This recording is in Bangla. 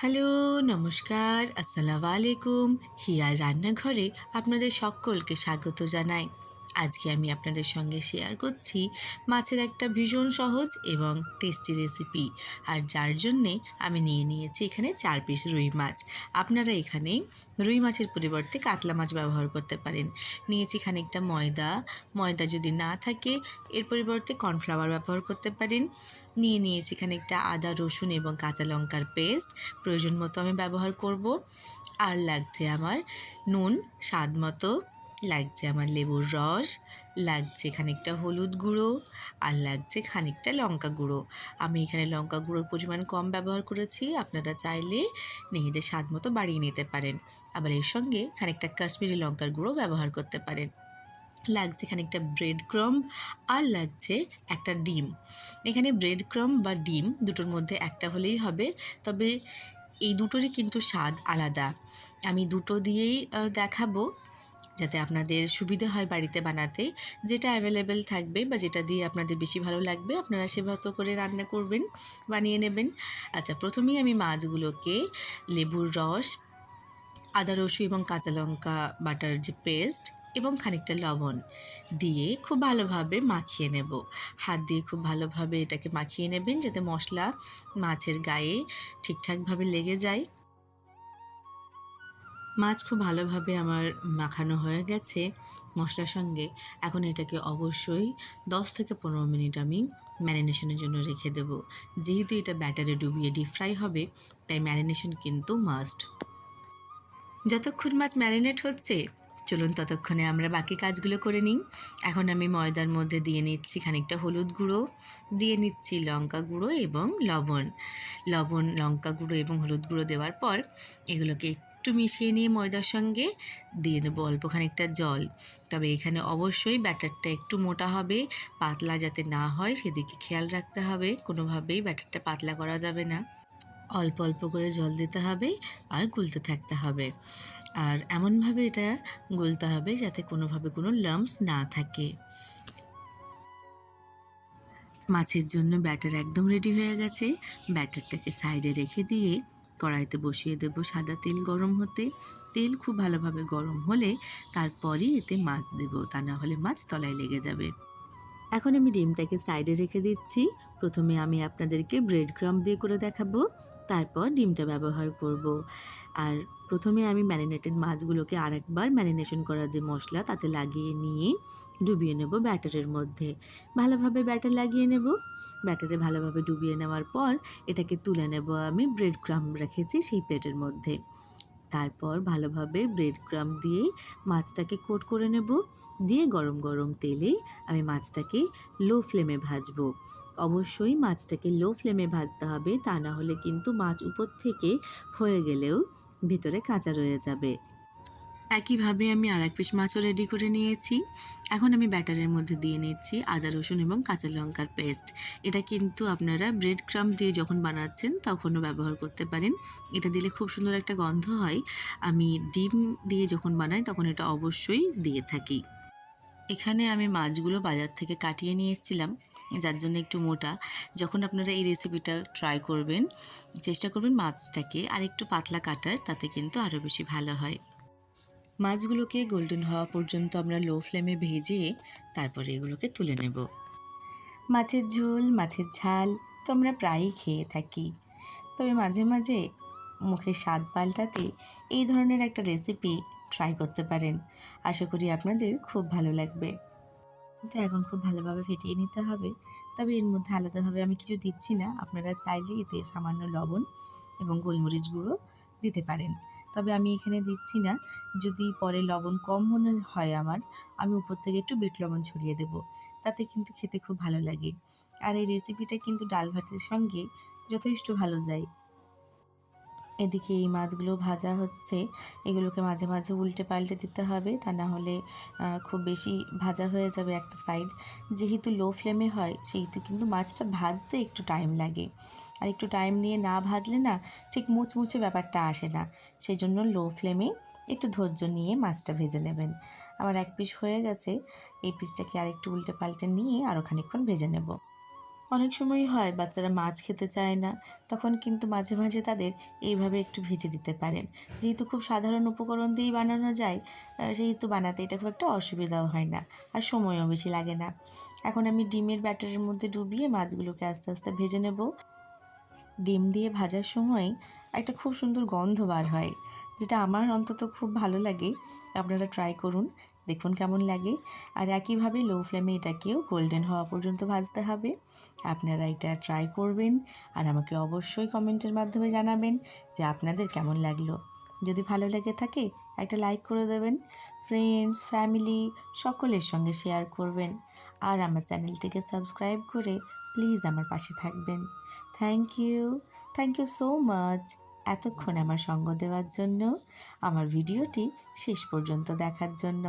হ্যালো, নমস্কার, আসসালামু আলাইকুম। হিয়ার রান্নাঘরে আপনাদের সকলকে স্বাগত জানাই। আজকে আমি আপনাদের সঙ্গে শেয়ার করছি মাছের একটা ভীষণ সহজ এবং টেস্টি রেসিপি। আর যার জন্যে আমি নিয়ে নিয়েছি এখানে 4 পিস রুই মাছ। আপনারা এখানে রুই মাছের পরিবর্তে কাতলা মাছ ব্যবহার করতে পারেন। নিয়েছি খানিকটা ময়দা, ময়দা যদি না থাকে এর পরিবর্তে কর্নফ্লাওয়ার ব্যবহার করতে পারেন। নিয়ে নিয়েছি খানিকটা আদা, রসুন এবং কাঁচা লঙ্কার পেস্ট, প্রয়োজন মতো আমি ব্যবহার করব। আর লাগছে আমার নুন স্বাদ মতো, লাগছে আমার লেবুর রস, লাগছে খানিকটা হলুদ গুঁড়ো, আর লাগছে খানিকটা লঙ্কা গুঁড়ো। আমি এখানে লঙ্কা গুঁড়োর পরিমাণ কম ব্যবহার করেছি, আপনারা চাইলে নিজেদের স্বাদ মতো বাড়িয়ে নিতে পারেন। আবার এর সঙ্গে খানিকটা কাশ্মীরি লঙ্কার গুঁড়ো ব্যবহার করতে পারেন। লাগছে খানিকটা ব্রেড ক্রাম্ব, আর লাগছে একটা ডিম। এখানে ব্রেড ক্রাম্ব বা ডিম দুটোর মধ্যে একটা হলেই হবে, তবে এই দুটোরই কিন্তু স্বাদ আলাদা। আমি দুটো দিয়েই দেখাবো, যাতে আপনাদের সুবিধা হয় বাড়িতে বানাতে। যেটা অ্যাভেলেবেল থাকবে বা যেটা দিয়ে আপনাদের বেশি ভালো লাগবে আপনারা সেভাবে করে রান্না করবেন, বানিয়ে নেবেন। আচ্ছা, প্রথমেই আমি মাছগুলোকে লেবুর রস, আদা, রসুন এবং কাঁচা লঙ্কা বাটার যে পেস্ট এবং খানিকটা লবণ দিয়ে খুব ভালোভাবে মাখিয়ে নেব। হাত দিয়ে খুব ভালোভাবে এটাকে মাখিয়ে নেবেন, যাতে মশলা মাছের গায়ে ঠিকঠাকভাবে লেগে যায়। মাছ খুব ভালোভাবে আমার মাখানো হয়ে গেছে মশলার সঙ্গে। এখন এটাকে অবশ্যই 10 থেকে 15 মিনিট আমি ম্যারিনেশনের জন্য রেখে দেব। যেহেতু এটা ব্যাটারে ডুবিয়ে ডিপ ফ্রাই হবে, তাই ম্যারিনেশন কিন্তু মাস্ট। যতক্ষণ মাছ ম্যারিনেট হচ্ছে, চলুন ততক্ষণে আমরা বাকি কাজগুলো করে নিই। এখন আমি ময়দার মধ্যে দিয়ে নিচ্ছি খানিকটা হলুদ গুঁড়ো, দিয়ে নিচ্ছি লঙ্কা গুঁড়ো এবং লবণ। লবণ, লঙ্কা গুঁড়ো এবং হলুদ গুঁড়ো দেওয়ার পর এগুলোকে একটু মিশিয়ে নিয়ে ময়দার সঙ্গে দিয়ে নেবো অল্প খানিকটা জল। তবে এখানে অবশ্যই ব্যাটারটা একটু মোটা হবে, পাতলা যাতে না হয় সেদিকে খেয়াল রাখতে হবে। কোনোভাবেই ব্যাটারটা পাতলা করা যাবে না। অল্প অল্প করে জল দিতে হবে আর গুলতে থাকতে হবে। আর এমনভাবে এটা গুলতে হবে যাতে কোনোভাবে কোনো লাম্পস না থাকে। মাছের জন্য ব্যাটার একদম রেডি হয়ে গেছে। ব্যাটারটাকে সাইডে রেখে দিয়ে কড়াইতে বসিয়ে দেব সাদা তেল গরম হতে। তেল খুব ভালোভাবে গরম হলে তারপরই এতে মাছ দেব, তা না হলে মাছ তলায় লেগে যাবে। এখন আমি ডিমটাকে সাইডে রেখে দিচ্ছি। প্রথমে আমি আপনাদেরকে ব্রেড ক্রাম্ব দিয়ে করে দেখাবো, তারপর ডিমটা ব্যবহার করব। আর প্রথমে আমি ম্যারিনেটেড মাছগুলোকে আরেকবার ম্যারিনেশন করা যে মশলা তাতে লাগিয়ে নিয়ে ডুবিয়ে নেব ব্যাটারের মধ্যে। ভালোভাবে ব্যাটার লাগিয়ে নেব। ব্যাটারে ভালোভাবে ডুবিয়ে নেওয়ার পর এটাকে তুলে নেব আমি ব্রেড ক্রাম্ব রেখেছি সেই প্লেটের মধ্যে। তারপর ভালোভাবে ব্রেড ক্রাম্ব দিয়ে মাছটাকে কোট করে নেব। দিয়ে গরম গরম তেলে আমি মাছটাকে লো ফ্লেমে ভাজবো। অবশ্যই মাছটাকে লো ফ্লেমে ভাজতে হবে, তা না হলে কিন্তু মাছ উপর থেকে হয়ে গেলেও ভিতরে কাঁচা রয়ে যাবে। একইভাবে আমি আর এক পিস মাছও রেডি করে নিয়েছি। এখন আমি ব্যাটারের মধ্যে দিয়ে নিচ্ছি আদা, রসুন এবং কাঁচা লঙ্কার পেস্ট। এটা কিন্তু আপনারা ব্রেড ক্রাম্ব দিয়ে যখন বানাচ্ছেন তখনও ব্যবহার করতে পারেন। এটা দিলে খুব সুন্দর একটা গন্ধ হয়। আমি ডিম দিয়ে যখন বানাই তখন এটা অবশ্যই দিয়ে থাকি। এখানে আমি মাছগুলো বাজার থেকে কাটিয়ে নিয়ে এসেছিলাম, যার জন্য একটু মোটা। যখন আপনারা এই রেসিপিটা ট্রাই করবেন, চেষ্টা করবেন মাছটাকে আর একটু পাতলা কাটার, তাতে কিন্তু আরও বেশি ভালো হয়। মাছগুলোকে গোল্ডেন হওয়া পর্যন্ত আমরা লো ফ্লেমে ভেজে তারপরে এগুলোকে তুলে নেব। মাছের ঝোল, মাছের ঝাল তো আমরা প্রায়ই খেয়ে থাকি, তবে মাঝে মাঝে মুখের স্বাদ পাল্টাতে এই ধরনের একটা রেসিপি ট্রাই করতে পারেন। আশা করি আপনাদের খুব ভালো লাগবে। এটা এখন খুব ভালোভাবে ফেটিয়ে নিতে হবে, তবে এর মধ্যে আলাদাভাবে আমি কিছু দিচ্ছি না। আপনারা চাইলে এতে সামান্য লবণ এবং গোলমরিচ গুঁড়ো দিতে পারেন, তবে আমি এখানে দিচ্ছি না। যদি পরে লবণ কম মনে হয় আমার, আমি উপর থেকে একটু বিট লবণ ছড়িয়ে দেব, তাতে কিন্তু খেতে খুব ভালো লাগে। আর এই রেসিপিটা কিন্তু ডাল ভাতের সঙ্গে যথেষ্ট ভালো যায়। এদিকে এই মাছগুলো ভাজা হচ্ছে, এগুলোকে মাঝে মাঝে উল্টে পাল্টে দিতে হবে, তা না হলে খুব বেশি ভাজা হয়ে যাবে একটা সাইড। যেহেতু লো ফ্লেমে হয় সেহেতু কিন্তু মাছটা ভাজতে একটু টাইম লাগে, আর একটু টাইম নিয়ে না ভাজলে না ঠিক মুচমুচে ব্যাপারটা আসে না। সেই জন্য লো ফ্লেমে একটু ধৈর্য নিয়ে মাছটা ভেজে নেবেন। আমার এক পিস হয়ে গেছে, এই পিসটাকে আরেকটু উল্টে পাল্টে নিয়ে আরও খানিকক্ষণ ভেজে নেব। অনেক সময়ই হয় বাচ্চারা মাছ খেতে চায় না, তখন কিন্তু মাঝে মাঝে তাদের এইভাবে একটু ভেজে দিতে পারেন। যেহেতু খুব সাধারণ উপকরণ দিয়েই বানানো যায়, সেহেতু বানাতে এটা খুব একটা অসুবিধাও হয় না, আর সময়ও বেশি লাগে না। এখন আমি ডিমের ব্যাটারের মধ্যে ডুবিয়ে মাছগুলোকে আস্তে আস্তে ভেজে নেব। ডিম দিয়ে ভাজার সময় একটা খুব সুন্দর গন্ধ বার হয়, যেটা আমার অন্তত খুব ভালো লাগে। আপনারা ট্রাই করুন, দেখুন কেমন লাগে। আর একইভাবে লো ফ্লেমে এটাকেও গোল্ডেন হওয়া পর্যন্ত ভাজতে হবে। আপনারা এটা ট্রাই করবেন আর আমাকে অবশ্যই কমেন্টের মাধ্যমে জানাবেন যে আপনাদের কেমন লাগলো। যদি ভালো লেগে থাকে একটা লাইক করে দেবেন, ফ্রেন্ডস ফ্যামিলি সকলের সঙ্গে শেয়ার করবেন, আর আমার চ্যানেলটিকে সাবস্ক্রাইব করে প্লিজ আমার পাশে থাকবেন। থ্যাংক ইউ সো মাচ এতক্ষণ আমার সঙ্গ দেওয়ার জন্য, আমার ভিডিওটি শেষ পর্যন্ত দেখার জন্য।